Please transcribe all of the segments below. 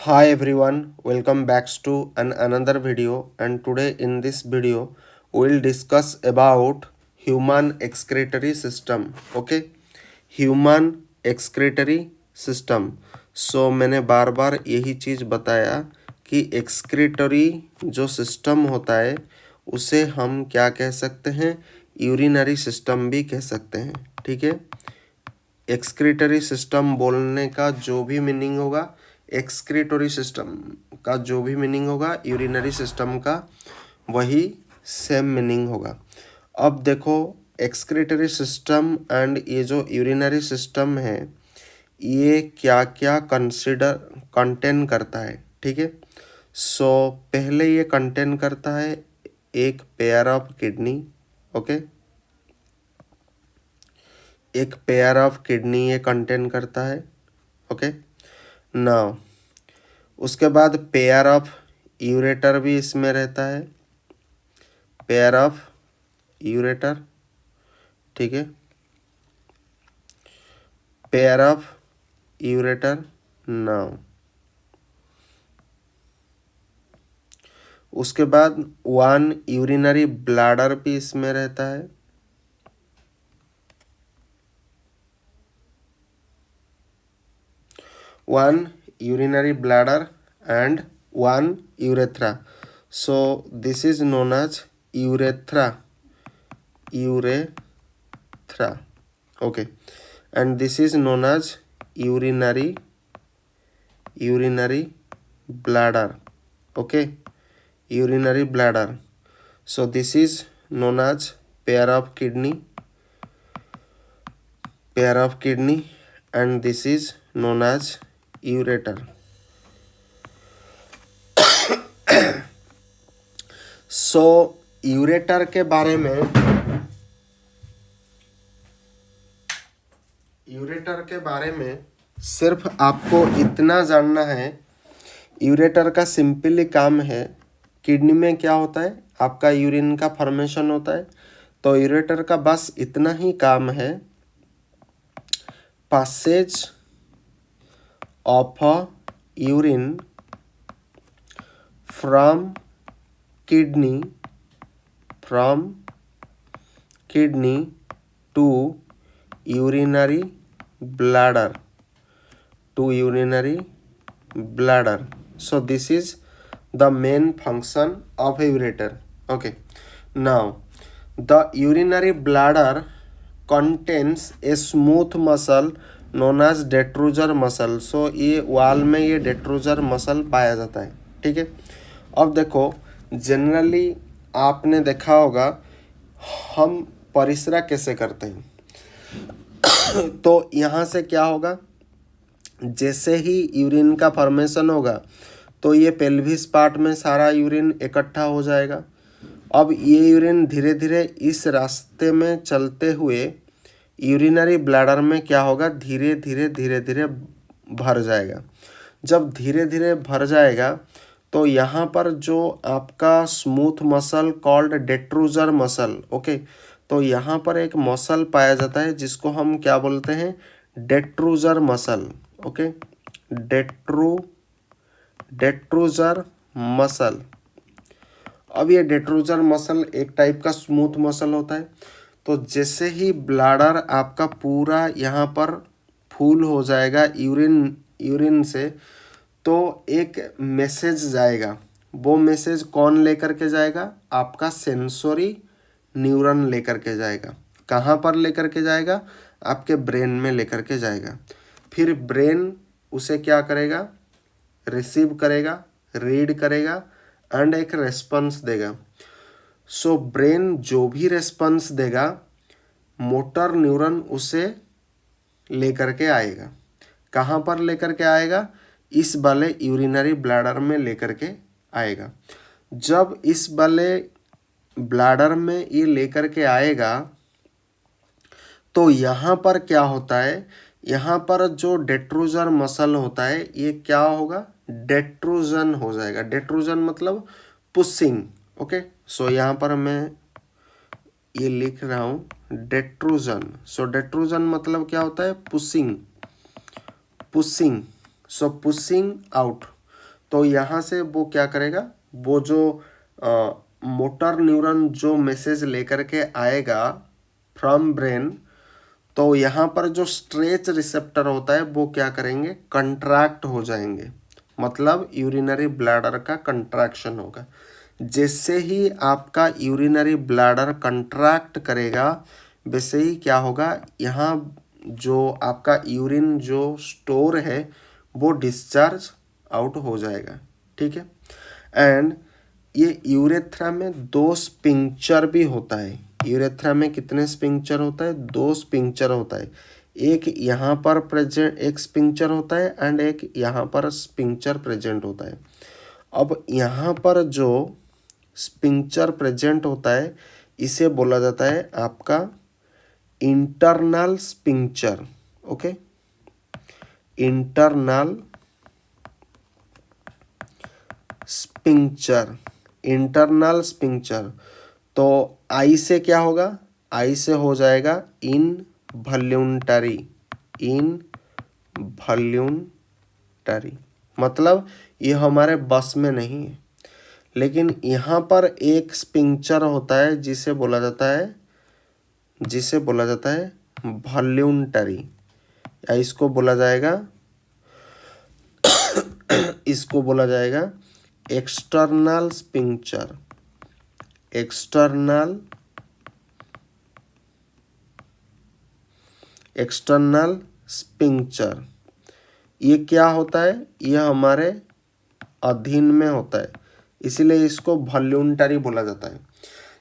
Hi everyone, welcome back to another video, and today in this video we'll discuss about human excretory system. Okay, human excretory system. So मैंने बार बार यही चीज़ बताया कि excretory जो system होता है उसे हम क्या कह सकते हैं, यूरिनरी सिस्टम भी कह सकते हैं। ठीक है, एक्सक्रीटरी सिस्टम बोलने का जो भी मीनिंग होगा, एक्सक्रीटरी सिस्टम का जो भी मीनिंग होगा, यूरिनरी सिस्टम का वही सेम मीनिंग होगा। अब देखो, एक्सक्रीटरी सिस्टम एंड ये जो यूरिनरी सिस्टम है ये क्या क्या कंटेन करता है। ठीक है, सो पहले ये कंटेन करता है एक पेयर ऑफ किडनी। ओके, एक पेयर ऑफ किडनी ये कंटेन करता है। ओके, नाउ उसके बाद पेयर ऑफ यूरेटर भी इसमें रहता है, पेयर ऑफ यूरेटर। ठीक है, पेयर ऑफ यूरेटर। नाउ उसके बाद वन यूरिनरी ब्लैडर भी इसमें रहता है। One urinary bladder and one urethra. So this is known as urethra, urethra. Okay, and this is known as urinary bladder. Okay, urinary bladder. So this is known as pair of kidney, and this is known as ureter. So ureter के बारे में, ureter के बारे में सिर्फ आपको इतना जानना है, यूरेटर का सिंपली काम है, किडनी में क्या होता है, आपका यूरिन का फॉर्मेशन होता है, तो यूरेटर का बस इतना ही काम है, passage of a urine from kidney to urinary bladder, so this is the main function of a ureter. Okay, now the urinary bladder contains a smooth muscle known as detrusor muscle. so ये वाल में ये detrusor muscle पाया जाता है। ठीक है, अब देखो, जनरली आपने देखा होगा हम परिस्रा कैसे करते हैं। तो यहाँ से क्या होगा, जैसे ही यूरिन का फॉर्मेशन होगा तो ये पेल्विस पार्ट में सारा यूरिन इकट्ठा हो जाएगा। अब ये यूरिन धीरे धीरे इस रास्ते में चलते हुए यूरिनरी ब्लैडर में क्या होगा, धीरे धीरे भर जाएगा। जब धीरे धीरे भर जाएगा तो यहाँ पर जो आपका smooth muscle called detrusor muscle, okay, तो यहाँ पर एक मसल पाया जाता है जिसको हम क्या बोलते हैं, detrusor muscle. Okay, detrusor muscle. अब ये डेट्रूजर मसल एक टाइप का स्मूथ मसल होता है। तो जैसे ही ब्लैडर आपका पूरा यहाँ पर फुल हो जाएगा यूरिन से, तो एक मैसेज जाएगा। वो मैसेज कौन लेकर के जाएगा, आपका सेंसोरी न्यूरॉन लेकर के जाएगा। कहाँ पर लेकर के जाएगा, आपके ब्रेन में लेकर के जाएगा। फिर ब्रेन उसे क्या करेगा, रिसीव करेगा, रीड करेगा एंड एक रेस्पॉन्स देगा। सो ब्रेन जो भी रेस्पॉन्स देगा, मोटर न्यूरॉन उसे लेकर के आएगा। कहाँ पर लेकर के आएगा, इस वाले यूरिनरी ब्लैडर में लेकर के आएगा। जब इस वाले ब्लैडर में ये लेकर के आएगा तो यहाँ पर क्या होता है, यहाँ पर जो डेट्रूजर मसल होता है ये क्या होगा, डेट्रूजन हो जाएगा। डेट्रूजन मतलब पुशिंग। ओके, सो यहाँ पर मैं ये लिख रहा हूँ डेट्रूजन। सो डेट्रूजन मतलब क्या होता है, पुशिंग। सो पुशिंग आउट। तो यहाँ से वो क्या करेगा, वो जो मोटर न्यूरॉन जो मैसेज लेकर के आएगा फ्रॉम ब्रेन, तो यहाँ पर जो स्ट्रेच रिसेप्टर होता है वो क्या करेंगे, कंट्रैक्ट हो जाएंगे, मतलब यूरिनरी ब्लैडर का कंट्रैक्शन होगा। जैसे ही आपका यूरिनरी ब्लैडर कंट्रैक्ट करेगा वैसे ही क्या होगा, यहाँ जो आपका यूरिन जो स्टोर है वो डिस्चार्ज आउट हो जाएगा। ठीक है। एंड ये यूरेथ्रा में 2 स्पिंक्चर भी होता है। यूरेथ्रा में कितने स्पिंक्चर होता है, 2 स्पिंक्चर होता है। एक यहाँ पर प्रेजेंट एक स्पिंक्चर होता है एंड एक यहाँ पर स्पिंक्चर प्रेजेंट होता है। अब यहाँ पर जो स्पिंक्चर प्रेजेंट होता है इसे बोला जाता है आपका internal sphincter. Okay, internal sphincter, internal sphincter. तो आई से क्या होगा, आई से हो जाएगा इनवॉल्यूंटरी, इनवॉल्यूंटरी, मतलब ये हमारे बस में नहीं है। लेकिन यहाँ पर एक स्पिंक्चर होता है जिसे बोला जाता है वॉल्यूंटरी, या इसको बोला जाएगा एक्सटर्नल स्पिंक्चर, एक्सटर्नल स्पिंक्चर। ये क्या होता है, ये हमारे अधीन में होता है, इसीलिए इसको वॉल्यूंटरी बोला जाता है।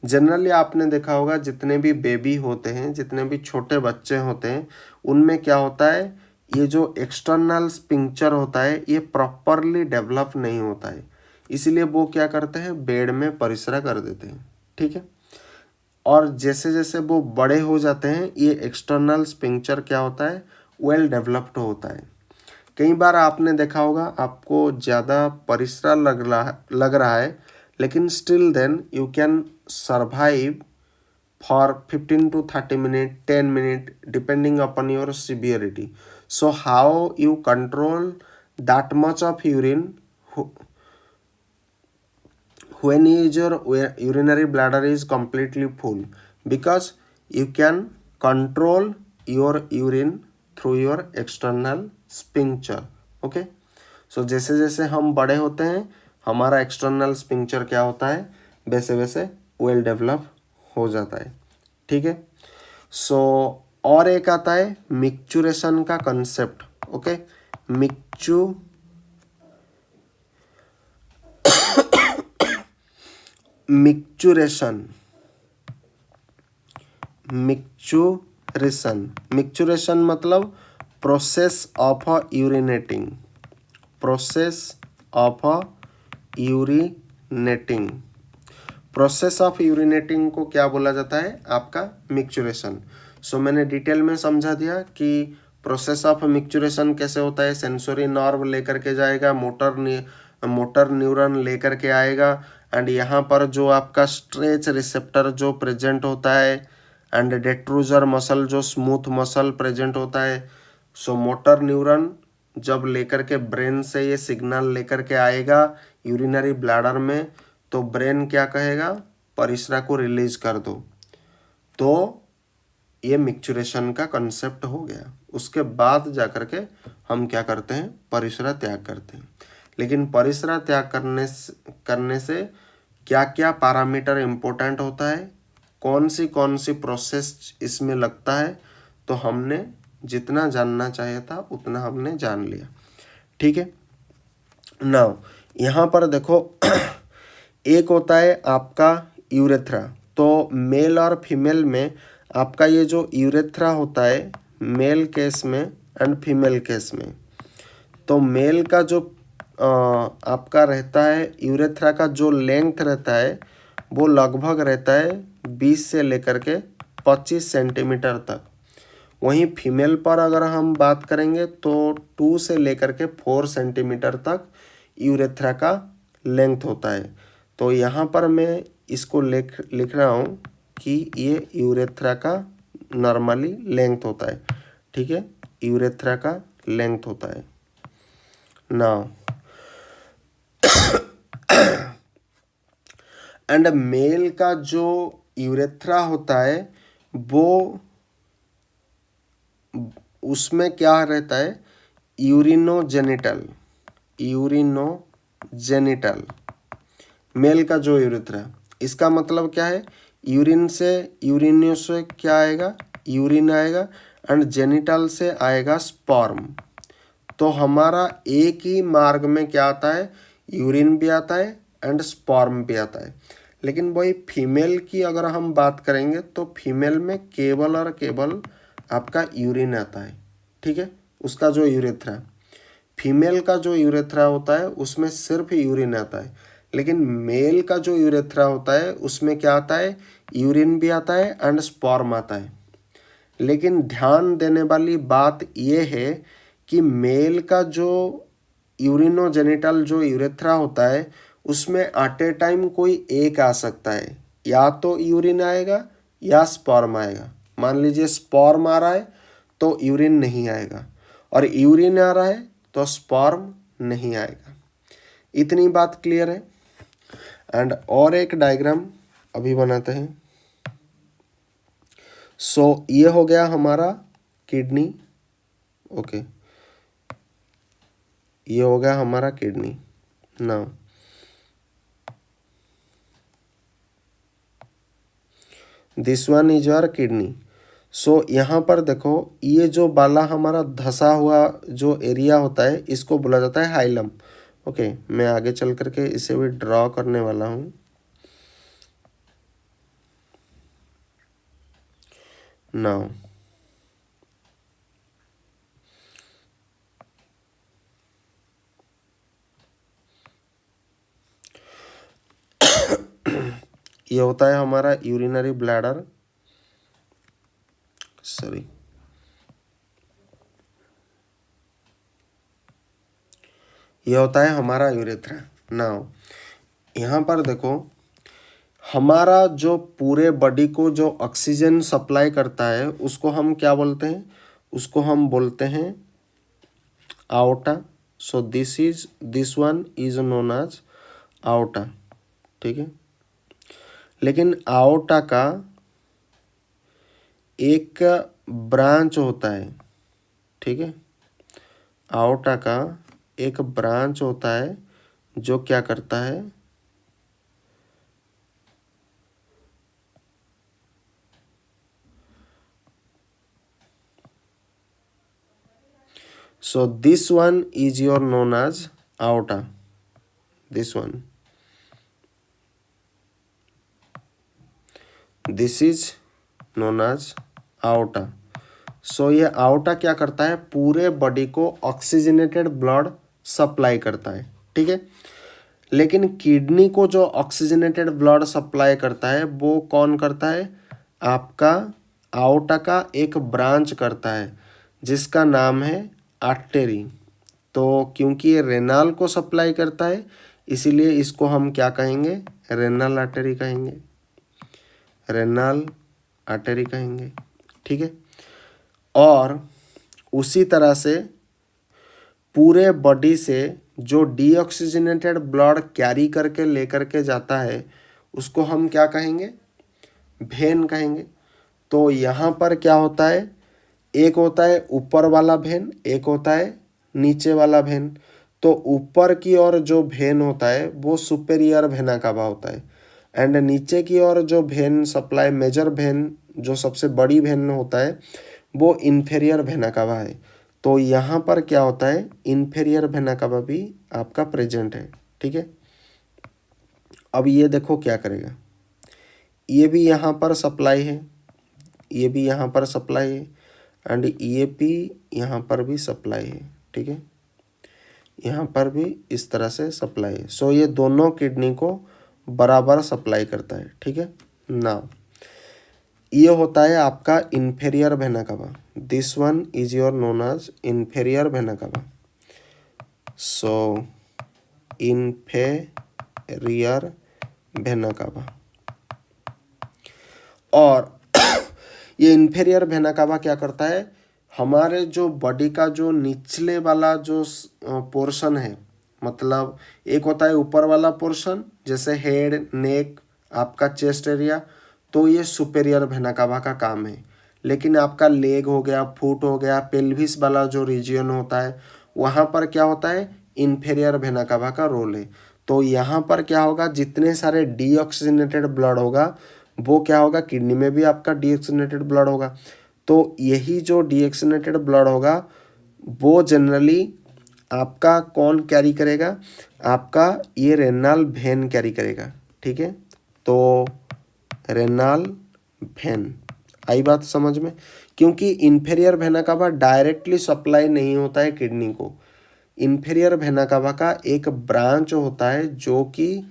जनरली आपने देखा होगा जितने भी बेबी होते हैं, जितने भी छोटे बच्चे होते हैं, उनमें क्या होता है, ये जो एक्सटर्नल स्पिंक्चर होता है ये प्रॉपरली डेवलप नहीं होता है, इसीलिए वो क्या करते हैं, बेड में परिस्रा कर देते हैं। ठीक है। और जैसे जैसे वो बड़े हो जाते हैं ये एक्सटर्नल स्पिंक्चर क्या होता है, वेल डेवलप्ड होता है। कई बार आपने देखा होगा आपको ज़्यादा परिस्रा लग रहा है, लेकिन still then you can survive for 15 to 30 minutes, 10 minutes, depending upon your severity. So how you control that much of urine when your urinary bladder is completely full? Because you can control your urine through your external sphincter. Okay, so जैसे जैसे हम बड़े होते हैं हमारा external sphincter क्या होता है, वैसे वैसे वेल डेवलप हो जाता है। ठीक है। सो और एक आता है मिक्चुरेशन का कंसेप्ट। ओके, मिक्चुरेशन मतलब process of urinating, process of urinating को क्या बोला जाता है, आपका मिक्चुरेशन। सो मैंने डिटेल में समझा दिया कि प्रोसेस ऑफ मिक्चुरेशन कैसे होता है। सेंसरी नर्व लेकर के जाएगा, मोटर न्यूरॉन लेकर के आएगा, एंड यहाँ पर जो आपका स्ट्रेच रिसेप्टर जो प्रेजेंट होता है, एंड डेट्रूजर मसल जो स्मूथ मसल प्रेजेंट होता है। सो मोटर न्यूरॉन जब लेकर के ब्रेन से ये सिग्नल लेकर के आएगा यूरिनरी ब्लैडर में, तो ब्रेन क्या कहेगा, परिस्रा को रिलीज कर दो। तो ये मिक्चुरेशन का कंसेप्ट हो गया। उसके बाद जाकर के हम क्या करते हैं, परिस्रा त्याग करते हैं। लेकिन परिस्रा त्याग करने से क्या क्या पैरामीटर इम्पोर्टेंट होता है, कौन सी प्रोसेस इसमें लगता है, तो हमने जितना जानना चाहिए था उतना हमने जान लिया। ठीक है। नाउ यहाँ पर देखो एक होता है आपका यूरेथ्रा। तो मेल और फीमेल में आपका ये जो यूरेथ्रा होता है मेल केस में एंड फीमेल केस में, तो मेल का जो आपका रहता है यूरेथ्रा का जो लेंथ रहता है वो लगभग रहता है 20 से लेकर के 25 सेंटीमीटर तक। वहीं फीमेल पर अगर हम बात करेंगे तो 2 से लेकर के 4 सेंटीमीटर तक यूरेथ्रा का लेंथ होता है। तो यहाँ पर मैं इसको लिख रहा हूँ कि ये यूरेथ्रा का नॉर्मली लेंथ होता है। ठीक है, यूरेथ्रा का लेंथ होता है। नाउ एंड मेल का जो यूरेथ्रा होता है वो उसमें क्या रहता है, यूरिनोजेनिटल, यूरिनोजेनिटल मेल का जो यूरेथ्रा, इसका मतलब क्या है, यूरिन से, यूरिन से क्या आएगा, यूरिन आएगा एंड जेनिटल से आएगा स्पर्म। तो हमारा एक ही मार्ग में क्या आता है, यूरिन भी आता है एंड स्पर्म भी आता है। लेकिन वही फीमेल की अगर हम बात करेंगे तो फीमेल में केवल और केवल आपका यूरिन आता है, ठीक है, उसका जो यूरेथ्रा। फीमेल का जो यूरेथ्रा होता है उसमें सिर्फ यूरिन आता है, लेकिन मेल का जो यूरेथ्रा होता है उसमें क्या आता है, यूरिन भी आता है एंड स्पर्म आता है। लेकिन ध्यान देने वाली बात ये है कि मेल का जो यूरिनोजेनिटल जो यूरेथ्रा होता है उसमें एट ए टाइम कोई एक आ सकता है, या तो यूरिन आएगा या स्पर्म आएगा। मान लीजिए स्पर्म आ रहा है तो यूरिन नहीं आएगा, और यूरिन आ रहा है तो स्पर्म नहीं आएगा। इतनी बात क्लियर है। एंड और एक डायग्राम अभी बनाते हैं। सो ये हो गया हमारा किडनी, ओके, ये हो गया हमारा kidney. Now this one is your kidney. So यहाँ पर देखो, ये जो बाला हमारा धसा हुआ जो एरिया होता है इसको बोला जाता है हाइलम। ओके, मैं आगे चल करके इसे भी ड्रॉ करने वाला हूँ। नाउ ये होता है हमारा यूरिनरी ब्लैडर, सॉरी, ये होता है हमारा यूरेथ्रा। नाउ यहाँ पर देखो, हमारा जो पूरे बॉडी को जो ऑक्सीजन सप्लाई करता है उसको हम क्या बोलते हैं, उसको हम बोलते हैं aorta. So this one is known as aorta, ठीक है। लेकिन आउटा का एक ब्रांच होता है, ठीक है, आउटा का एक ब्रांच होता है जो क्या करता है, so this one is your known as aorta, this one, this is known as aorta। सो ये aorta क्या करता है, पूरे बॉडी को ऑक्सीजनेटेड ब्लड सप्लाई करता है, ठीक है। लेकिन किडनी को जो ऑक्सीजनेटेड ब्लड सप्लाई करता है वो कौन करता है, आपका aorta का एक ब्रांच करता है जिसका नाम है आर्टेरी। तो क्योंकि ये रेनाल को सप्लाई करता है इसीलिए इसको हम क्या कहेंगे, रेनल आर्टरी कहेंगे, रेनल आर्टरी कहेंगे, ठीक है। और उसी तरह से पूरे बॉडी से जो डीऑक्सीजनेटेड ब्लड कैरी करके लेकर के जाता है उसको हम क्या कहेंगे, वेन कहेंगे। तो यहाँ पर क्या होता है, एक होता है ऊपर वाला वेन, एक होता है नीचे वाला वेन। तो ऊपर की ओर जो वेन होता है वो सुपेरियर वेना कावा होता है, एंड नीचे की ओर जो वेन सप्लाई, मेजर वेन जो सबसे बड़ी वेन होता है वो इन्फेरियर वेना कावा है। तो यहाँ पर क्या होता है, इन्फेरियर वेना कावा भी आपका प्रेजेंट है, ठीक है। अब ये देखो क्या करेगा, ये भी यहाँ पर सप्लाई है, ये भी यहाँ पर सप्लाई है, एंड ये भी यहाँ पर भी सप्लाई है, ठीक है, यहाँ पर भी इस तरह से सप्लाई है। सो ये दोनों किडनी को बराबर सप्लाई करता है, ठीक है। नाउ ये होता है आपका inferior vena cava, this one is your known as inferior vena cava. So inferior vena कावा, और ये इन्फेरियर वेना कावा क्या करता है, हमारे जो बॉडी का जो निचले वाला जो पोर्शन है, मतलब एक होता है ऊपर वाला पोर्शन जैसे हेड, नेक, आपका चेस्ट एरिया, तो ये सुपेरियर वेना कावा का काम है। लेकिन आपका लेग हो गया, फुट हो गया, पेल्विस वाला जो रीजन होता है वहाँ पर क्या होता है, इन्फेरियर वेना कावा का रोल है। तो यहाँ पर क्या होगा, जितने सारे डीऑक्सीजनेटेड ब्लड होगा वो क्या होगा, किडनी में भी आपका डीऑक्सीजनेटेड ब्लड होगा। तो यही जो डीऑक्सीजनेटेड ब्लड होगा वो जनरली आपका कौन कैरी करेगा, आपका ये रेनल वेन कैरी करेगा। ठीक है, तो रेनल वेन, आई बात समझ में। क्योंकि इन्फेरियर वेना कावा डायरेक्टली सप्लाई नहीं होता है किडनी को, इन्फेरियर वेना कावा का एक ब्रांच होता है जो कि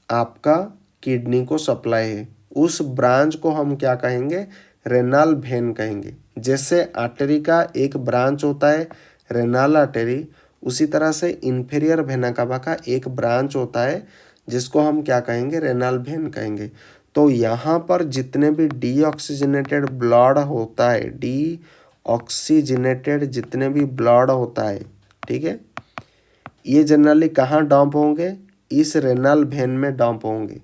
आपका किडनी को सप्लाई है। उस ब्रांच को हम क्या कहेंगे, रेनल वेन कहेंगे। जैसे आर्टरी का एक ब्रांच होता है रेनल आर्टरी, उसी तरह से इन्फेरियर वेना कावा का एक ब्रांच होता है जिसको हम क्या कहेंगे, रेनल वेन कहेंगे। तो यहाँ पर जितने भी डीऑक्सीजनेटेड ब्लड होता है, डीऑक्सीजनेटेड जितने भी ब्लड होता है, ठीक है, ये जनरली कहाँ डंप होंगे, इस रेनल वेन में डंप होंगे।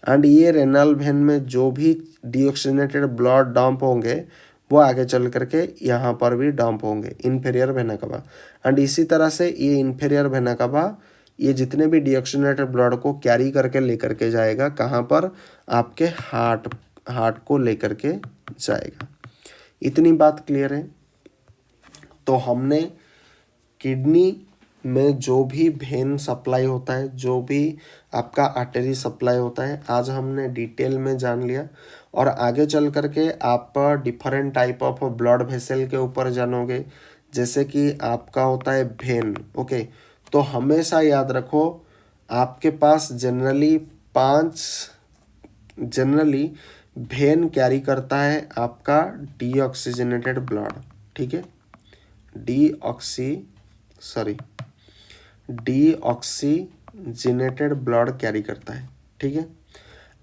एंड ये रेनल वेन में जो भी डीऑक्सीजनेटेड ब्लड डंप होंगे वो आगे चल करके यहाँ पर भी डंप होंगे, इन्फेरियर वेना कावा। एंड इसी तरह से ये इन्फेरियर वेना कावा ये जितने भी डीऑक्सीजनेटेड ब्लड को कैरी करके लेकर के जाएगा, कहाँ पर, आपके हार्ट को लेकर के जाएगा। इतनी बात क्लियर है। तो हमने किडनी में जो भी वेन सप्लाई होता है, जो भी आपका आर्टरी सप्लाई होता है, आज हमने डिटेल में जान लिया। और आगे चल करके आप different type of blood vessel के ऊपर जानोगे, जैसे कि आपका होता है वेन। ओके, तो हमेशा याद रखो आपके पास जनरली वेन कैरी करता है आपका डीऑक्सीजनेटेड ब्लड। ठीक है, डीऑक्सीजनेटेड ब्लड कैरी करता है। ठीक है,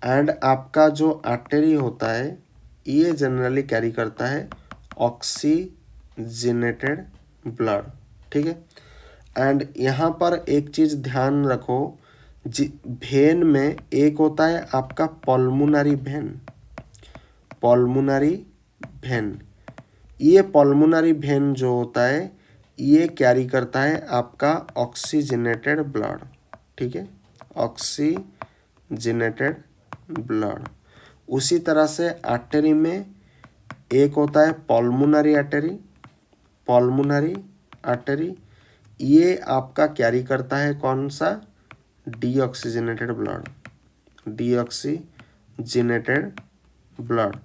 एंड आपका जो आर्टरी होता है ये जनरली कैरी करता है ऑक्सीजनेटेड ब्लड। ठीक है, एंड यहाँ पर एक चीज़ ध्यान रखो, वेन में एक होता है आपका पल्मोनरी वेन। ये पल्मोनरी वेन जो होता है ये कैरी करता है आपका ऑक्सीजनेटेड ब्लड। ठीक है, ऑक्सीजनेटेड ब्लड। उसी तरह से आर्टरी में एक होता है पल्मोनरी आर्टरी, ये आपका कैरी करता है कौन सा, डीऑक्सीजनेटेड ब्लड।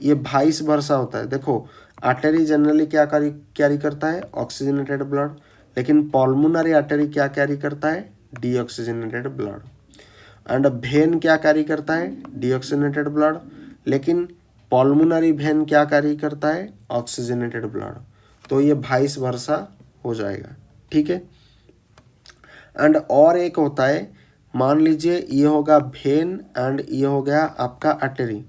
ये वाइस वर्सा होता है। देखो आर्टरी जनरली क्या कैरी करता है, ऑक्सीजनेटेड ब्लड, लेकिन पल्मोनरी आर्टरी क्या कैरी करता है, डीऑक्सीजनेटेड ब्लड। एंड वेन क्या कैरी करता है, डीऑक्सीजनेटेड ब्लड, लेकिन पल्मोनरी वेन क्या कैरी करता है, ऑक्सीजनेटेड ब्लड। तो ये वाइस वर्सा हो जाएगा। ठीक है, एंड और एक होता है, मान लीजिए ये होगा वेन एंड ये हो गया आपका आर्टरी।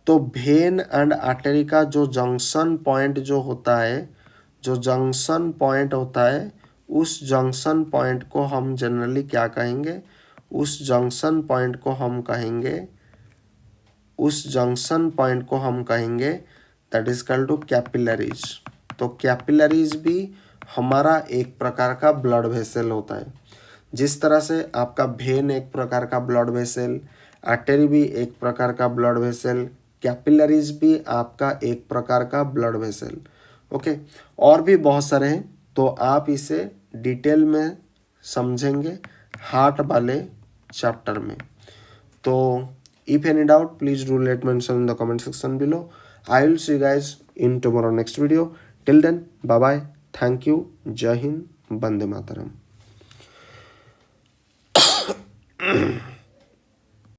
तो वेन एंड आर्टरी का जो जंक्शन पॉइंट होता है, उस जंक्शन पॉइंट को हम जनरली क्या कहेंगे, उस जंक्शन पॉइंट को हम कहेंगे that is called to capillaries. तो कैपिलरीज भी हमारा एक प्रकार का ब्लड वेसल होता है। जिस तरह से आपका वेन एक प्रकार का ब्लड वेसल, आर्टरी भी एक प्रकार का ब्लड वेसल, कैपिलरीज भी आपका एक प्रकार का ब्लड वेसल। ओके, और भी बहुत सारे हैं, तो आप इसे डिटेल में समझेंगे हार्ट वाले चैप्टर में। तो if any doubt please do let mention in the comment section below. I will see you guys in tomorrow next video. Till then bye bye, thank you, Jai Hind, Vande Mataram.